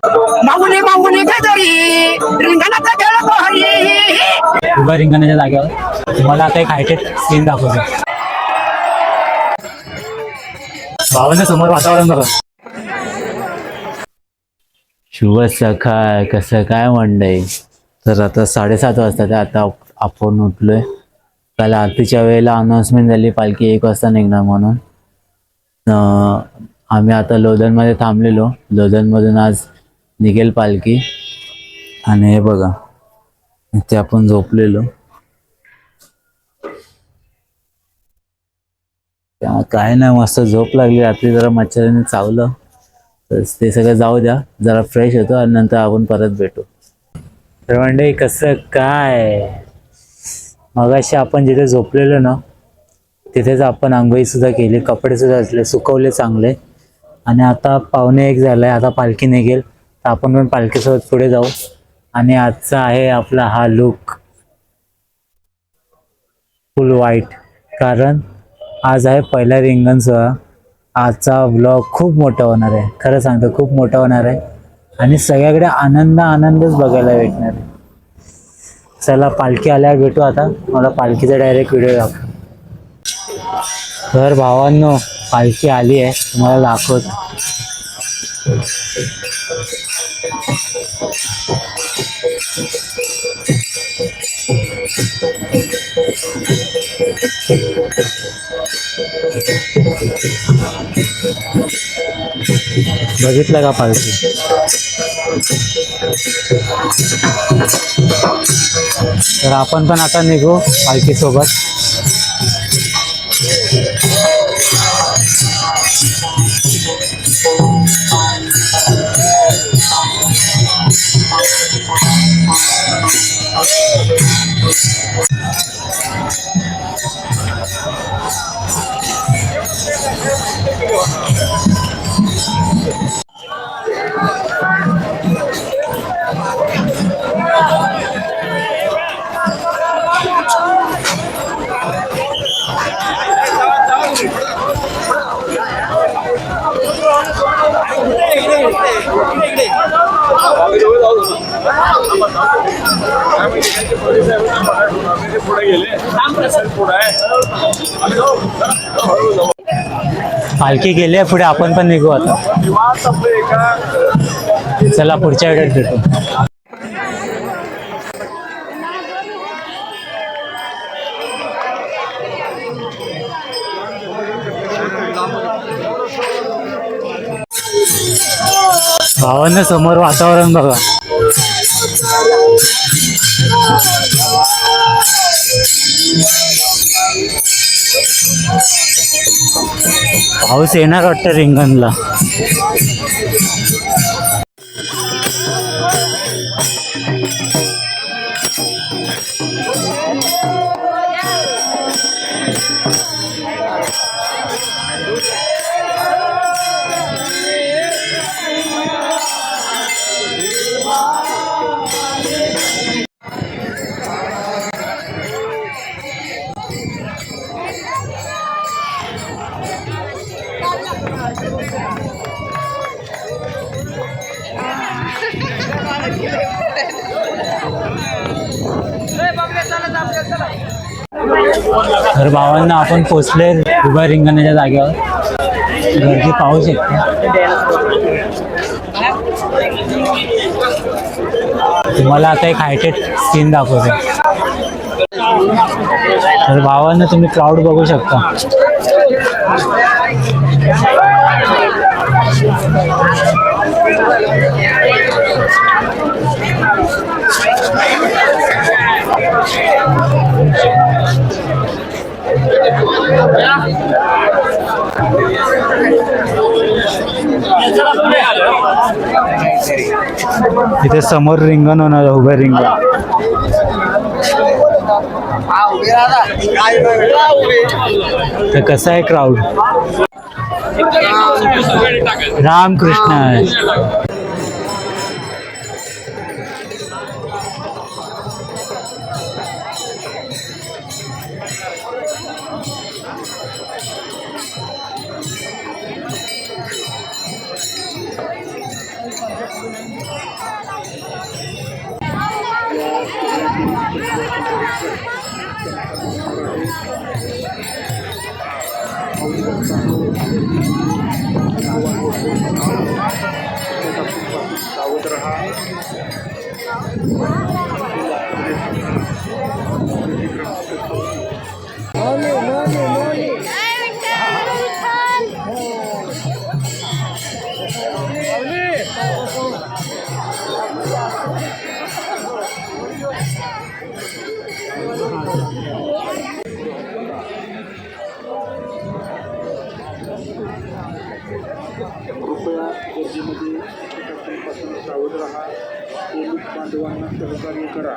माऊली माऊली गजरी रिंगणाचा खेळ बहरी. उभ्या रिंगणाच्या जागेवर तुम्हाला आता एक हायटेड सीन दाखवतो. भावांच्या समोर वातावरण बघा. शुभ सकाळ. कसं काय मंडळी. तर आता 7:30 वाजता आता आपण उठलोय. काल आरतीच्या वेळेला अनाउन्समेंट झाली पालखी 1 वाजता निघणार म्हणून. आम्ही आता लोधनमध्ये थांबलेलो. लोधनमधून आज निघेल पालखी. आणि हे बघा इथे आपण झोपलेलो. काय नाही, मस्त झोप लागली रात्री. जरा मच्छराने चावलं तर ते सगळं जाऊ द्या. जरा फ्रेश होतो आणि नंतर आपण परत भेटू. तर मंडळी कसं काय, मगाशी आपण जिथे झोपलेलो ना तिथेच आपण आंघोळी सुद्धा केली, कपडे सुद्धा असले सुकवले चांगले. आणि आता 1:45 झालाय. आता पालखी निघेल तर आपण पण पालखीसोबत पुढे जाऊ. आणि आजचा आहे आपला हा लुक फुल व्हाईट, कारण आज आहे पहिला रिंगण सोहळा. आजचा ब्लॉग खूप मोठा होणार आहे, खरं सांगतो खूप मोठा होणार आहे. आणि सगळ्याकडे आनंदच बघायला भेटणार आहे. चला पालखी आल्यावर भेटू. आता मला पालखीचा डायरेक्ट व्हिडिओ दाखव. तर भावांनो पालखी आली आहे, तुम्हाला दाखवतो. बघितलं का पालखी. तर आपण पण आता निघू पालखी सोबत. पालखी गेली पुढे, आपण पण निघू आता. चला पुढच्या वेळेत भेटू. भावांना समोर वातावरण बघा. पाऊस येणार वाटतं रिंगणला. तर भावांना आपण पोचले उभ्या रिंगणाच्या जागेवर. गर्दी पाहू शकता. तुम्हाला आता एक हायटेड सीन दाखवतो. तर भावांना तुम्ही क्राऊड बघू शकता. इथे समोर रिंगण होणार, उभे रिंगण. तर कसं आहे क्राऊड. रामकृष्ण. सावध रहा. कृपया गर्दीमध्ये पासून सावध रहा. पोलीस बांधवांना सहकार्य करा.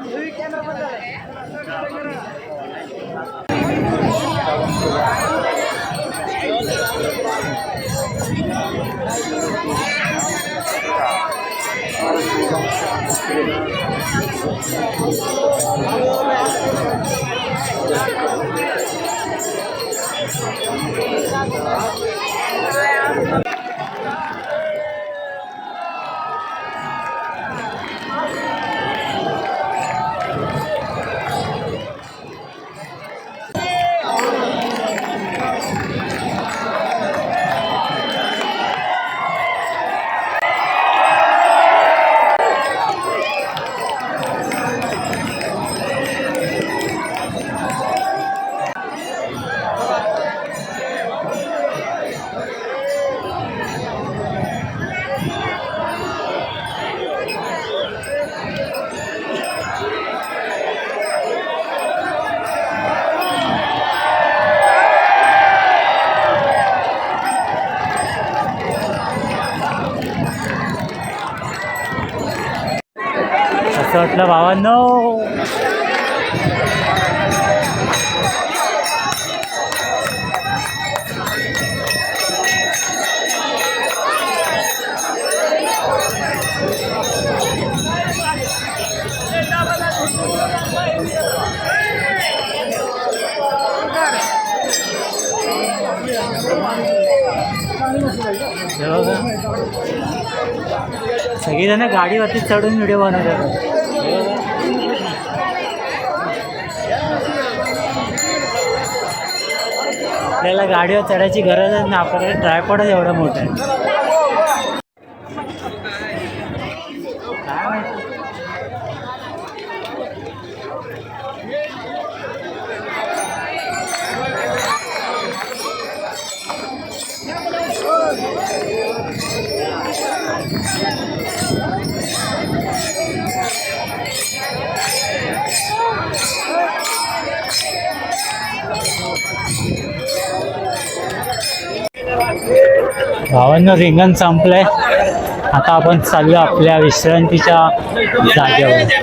असं वाटलं भावांनो. सगळीजण गाडीवरती चढून व्हिडिओ बनवतात. आपल्याला गाडीवर चढायची गरजच नाही, आपल्याकडे ट्रायपॉडच एवढं मोठं आहे. काय माहिती. भावांना रिंगण संपलंय. आता आपण चाललो आपल्या विश्रांतीच्या जागेवर.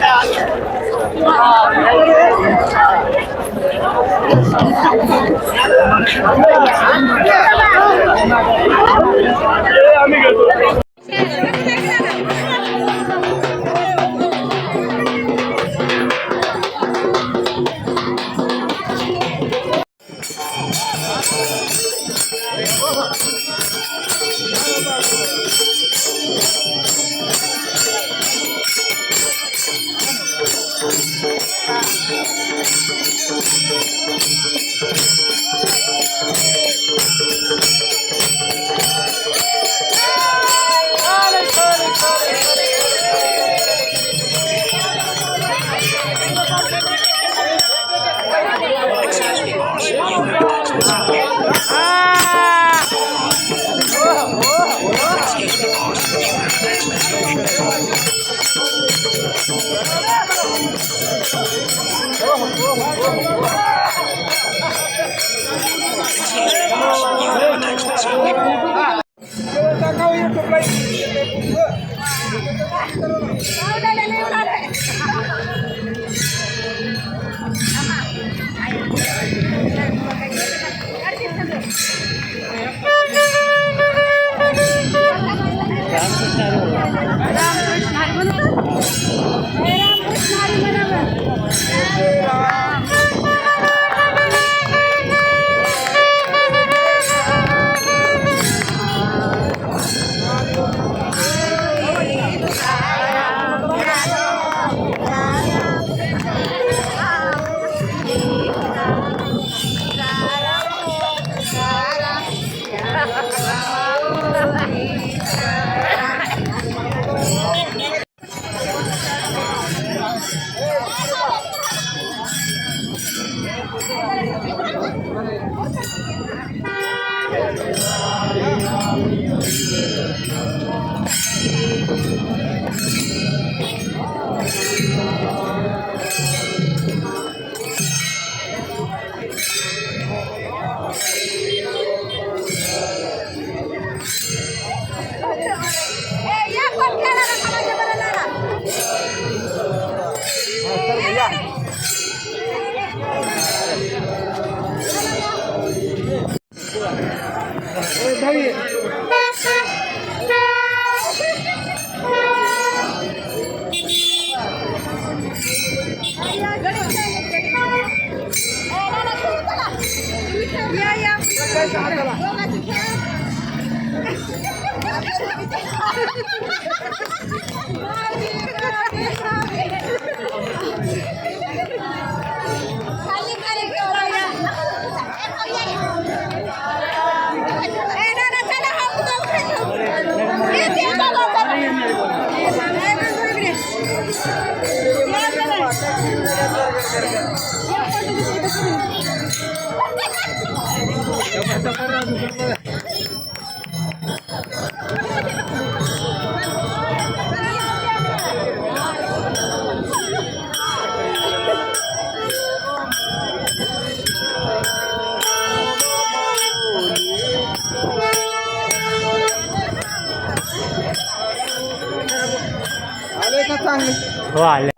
हो आले.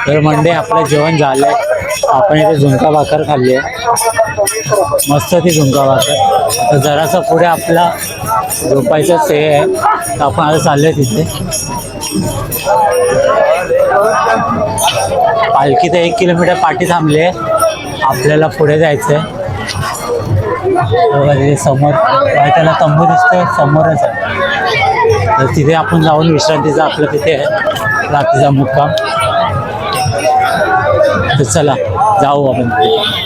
तर मंडे आपलं जेवण झालंय. आपण इथे झुणका भाकर खाल्ली आहे, मस्त ती झुणका भाकर. आता जरासा पुढे आपला झोपायचं स्टे आहे, तर आपण आता चाललोय तिथे. पालखी तर 1 किलोमीटर पाठी थांबली आहे, आपल्याला पुढे जायचंय. तिथे समोर त्याला तंबू दिसतोय, समोरच आहे. तर तिथे आपण जाऊन विश्रांतीचा आपलं तिथे आहे रात्रीचा मुक्काम. तर चला जाऊ आपण तिथे.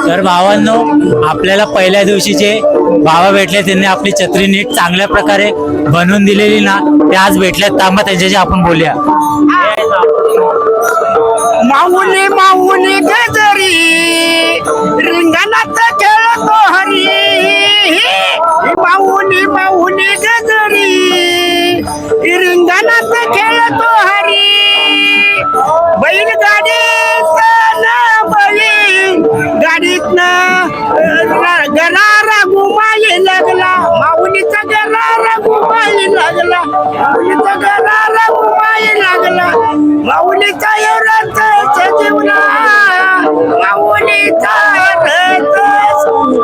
तर भावांनो, आपल्याला पहिल्या दिवशीचे भावा भेटले, त्यांनी आपली छत्री नीट चांगल्या प्रकारे बनवून दिलेली ना, ते आज भेटल्यात. थांबा त्यांच्याशी आपण बोलूया. माऊली माऊली गजरी रिंगणात खेळतो हरी, माऊली माऊली गजरी रिंगणात खेळतो हरी. बैलगाडीत ना बैल गाडीतनं गरारा घुमाई लागला, माऊलीचा गरारा घुमाई लागला, माऊलीचा गरारा घुमाई लागला. माऊलीचा रथ सजवला, माऊलीचा रथ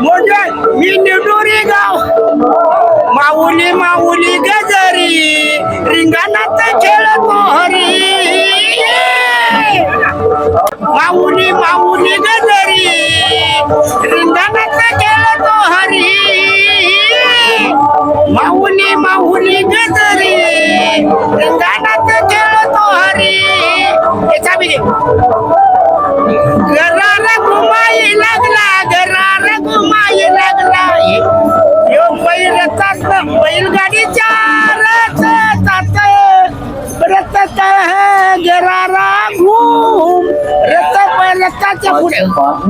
म्हणजे मी निडोरी गाव. माऊली माऊली गजरी रिंगणात खेळतो हरी. माऊली माऊली गजरी रिंगणात खेळतो हरी माऊली माऊली गजरी रिंगणात खेळतो हरी याचा बी गरार घुमाई लागला यो बैलगाडीच्या रथात गरारा घुम रथाच्या पुढे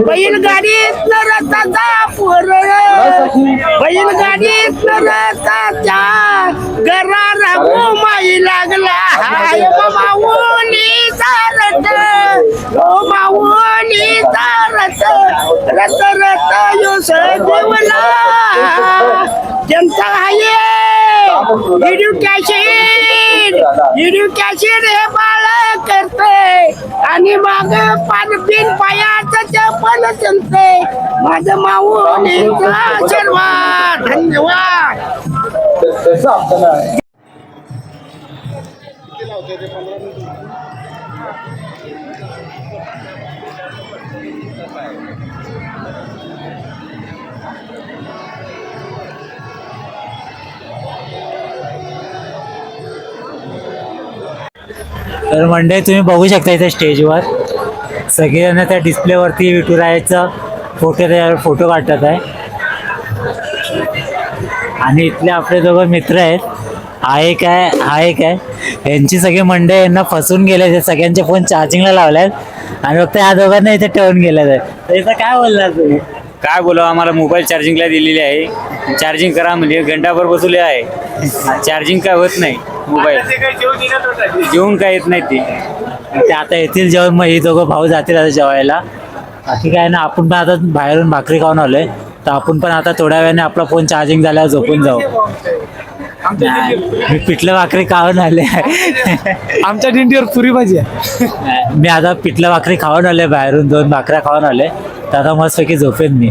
बैलगाडीत रथाचा बैलगाडीत रथाच्या गरारा घुमाई लागला हाय माऊलीचा रथ ओ माऊलीचा रथ रथ रथ यो सजवला जनता आहे व्हिडिओ कॅसेट हे बाळ करते आणि माग पान बिन पायाचं चपल चलते माझं माऊलीचा आशीर्वाद धन्यवाद. तर मंडळी तुम्ही बघू शकता इथे स्टेजवर सगळेजण त्या डिस्प्लेवरती विठुरायाचा फोटो काढतात आहे. आणि इथले आपले दोघं मित्र आहेत, हा एक आहे यांची सगळी मंडळी यांना फसून गेले, ते सगळ्यांचे फोन चार्जिंगला लावल्यात आणि फक्त ह्या दोघांना इथे ठेवून गेले आहे. तर इथं काय बोलणार तुम्ही? काय बोलावं, आम्हाला मोबाईल चार्जिंगला दिलेली आहे, चार्जिंग करा म्हणजे घंटाभर बसवले आहे, चार्जिंग काय होत नाही मोबाईल, जेवून काय येत नाही ते आता येतील जेवण, मग ही दोघं भाऊ जातील आता जेवायला. बाकी काय ना, आपण पण आता बाहेरून भाकरी खाऊन आलोय, तर आपण पण आता थोड्या वेळाने आपला फोन चार्जिंग झाल्यावर झोपून जाऊ. मी पिठलं भाकरी खाऊन आले. आमच्या दिंडीवर पुरी भाजी आहे. मी आता पिठलं भाकरी खाऊन आले, बाहेरून 2 भाकऱ्या खाऊन आले, तर आता मस्तपैकी झोपेन मी.